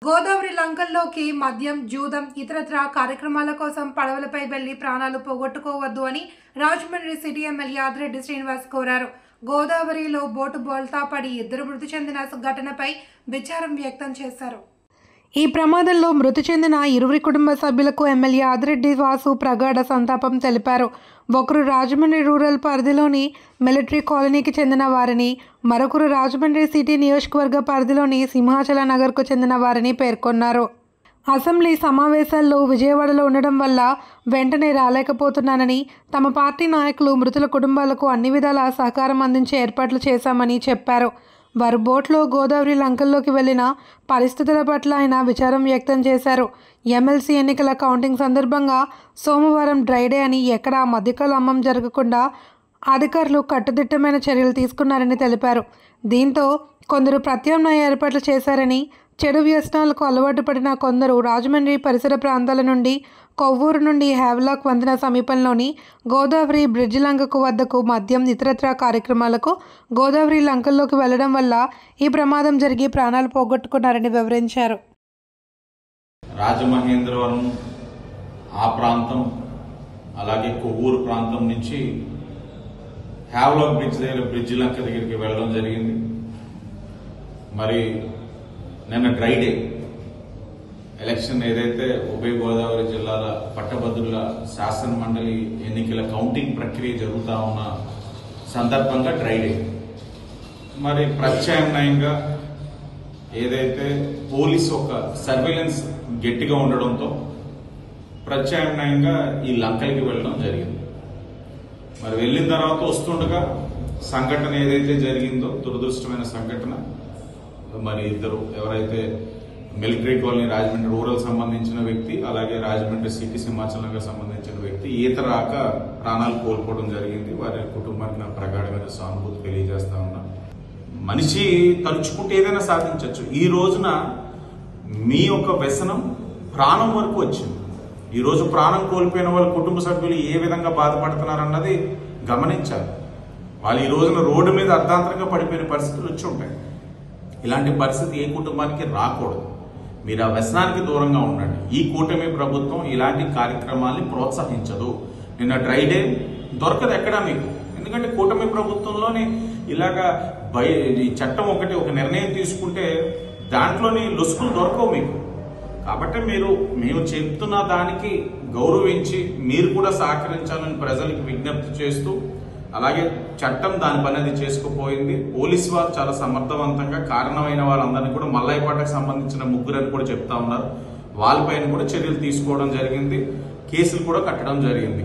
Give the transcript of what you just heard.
గోదావరి లంకల్లోకి మద్యం, జూదం, ఇతరత్రా కార్యక్రమాల కోసం పడవలపై వెళ్లి ప్రాణాలు పోగొట్టుకోవద్దు అని రాజమండ్రి సిటీ ఎమ్మెల్యే ఆదిరెడ్డి శ్రీనివాస్ కోరారు. గోదావరిలో బోటు బోల్తా పడి 2 మృతి చెందిన ఘటనపై విచారం వ్యక్తం చేశారు. ఈ ప్రమాదంలో మృతి చెందిన 20 కుటుంబ సభ్యులకు ఎమ్మెల్యే ఆదిరెడ్డి వాసు ప్రగాఢ సంతాపం తెలిపారు. ఒకరు రాజమండ్రి రూరల్ పరిధిలోని మిలిటరీ కాలనీకి చెందిన వారిని, మరొకరు రాజమండ్రి సిటీ నియోజకవర్గ పరిధిలోని సింహాచల నగర్కు చెందిన వారిని పేర్కొన్నారు. అసెంబ్లీ సమావేశాల్లో విజయవాడలో ఉండడం వల్ల వెంటనే రాలేకపోతున్నానని, తమ పార్టీ నాయకులు మృతుల కుటుంబాలకు అన్ని విధాల సహకారం అందించే ఏర్పాట్లు చేశామని చెప్పారు. వారు బోట్లో గోదావరి లంకల్లోకి వెళ్లిన పరిస్థితుల పట్ల ఆయన విచారం వ్యక్తం చేశారు. ఎమ్మెల్సీ ఎన్నికల కౌంటింగ్ సందర్భంగా సోమవారం డ్రైడే అని ఎక్కడా మద్యకాల అమ్మం జరగకుండా అధికారులు కట్టుదిట్టమైన చర్యలు తీసుకున్నారని తెలిపారు. దీంతో కొందరు ప్రత్యామ్నాయ ఏర్పాట్లు చేశారని, చెడు వ్యసనాలకు అలవాటు పడిన కొందరు రాజమండ్రి పరిసర ప్రాంతాల నుండి, కొవ్వూరు నుండి హ్యావ్లాక్ వంతెన సమీపంలోని గోదావరి బ్రిడ్జి లంకకు వద్దకు మద్యం, ఇతరత్రా కార్యక్రమాలకు గోదావరి లంకల్లోకి వెళ్లడం వల్ల ఈ ప్రమాదం జరిగి ప్రాణాలు పోగొట్టుకున్నారని వివరించారు. రాజమహేంద్రవరం ఆ ప్రాంతం, అలాగే కొవ్వూరు ప్రాంతం నుంచి హ్యావ్లాక్ బ్రిడ్జ్ దగ్గర బ్రిడ్జి లంక దగ్గరికి వెళ్ళడం జరిగింది. మరి నిన్న డ్రైడే ఎలక్షన్ ఏదైతే ఉభయ గోదావరి జిల్లాల పట్టభద్రుల శాసన మండలి ఎన్నికల కౌంటింగ్ ప్రక్రియ జరుగుతూ ఉన్న సందర్భంగా డ్రైడే, మరి ప్రత్యామ్నాయంగా ఏదైతే పోలీసు ఒక సర్వేలెన్స్ గట్టిగా ఉండడంతో ప్రత్యామ్నాయంగా ఈ లంకలకి వెళ్ళడం జరిగింది. మరి వెళ్ళిన తర్వాత వస్తుండగా సంఘటన ఏదైతే జరిగిందో, దురదృష్టమైన సంఘటన, మరి ఇద్దరు ఎవరైతే మిలిటరీ కాలనీ రాజమండ్రి రూరల్ సంబంధించిన వ్యక్తి, అలాగే రాజమండ్రి సిటీ సింహాచల నగర్ సంబంధించిన వ్యక్తి ఈత రాక ప్రాణాలు కోల్పోవడం జరిగింది. వారి కుటుంబానికి నా ప్రగాఢమైన సానుభూతి తెలియజేస్తా ఉన్నా. మనిషి తలుచుకుంటే ఏదైనా సాధించవచ్చు. ఈ రోజున మీ యొక్క వ్యసనం ప్రాణం వరకు వచ్చింది. ఈ రోజు ప్రాణం కోల్పోయిన వాళ్ళ కుటుంబ సభ్యులు ఏ విధంగా బాధపడుతున్నారన్నది గమనించాలి. వాళ్ళు ఈ రోజున రోడ్డు మీద అర్ధాంతరంగా పడిపోయిన పరిస్థితులు వచ్చి ఉంటాయి. ఇలాంటి పరిస్థితి ఏ కుటుంబానికి రాకూడదు. మీరు ఆ వ్యసనానికి దూరంగా ఉండండి. ఈ కూటమి ప్రభుత్వం ఇలాంటి కార్యక్రమాల్ని ప్రోత్సహించదు. నిన్న డ్రైడే దొరకదు ఎక్కడా మీకు. ఎందుకంటే కూటమి ప్రభుత్వంలోని ఇలాగా ఈ చట్టం ఒక నిర్ణయం తీసుకుంటే దాంట్లోని లొసుకులు దొరకవు మీకు. కాబట్టి మేము చెప్తున్న దానికి గౌరవించి మీరు కూడా సహకరించాలని ప్రజలకు విజ్ఞప్తి చేస్తూ, అలాగే చట్టం దాని పని అది చేసుకుపోయింది. పోలీసు వారు చాలా సమర్థవంతంగా కారణమైన వాళ్ళందరినీ కూడా మల్లాయిపాటకు సంబంధించిన 3 అని కూడా చెప్తా ఉన్నారు. వాళ్ళపైన కూడా చర్యలు తీసుకోవడం జరిగింది. కేసులు కూడా కట్టడం జరిగింది.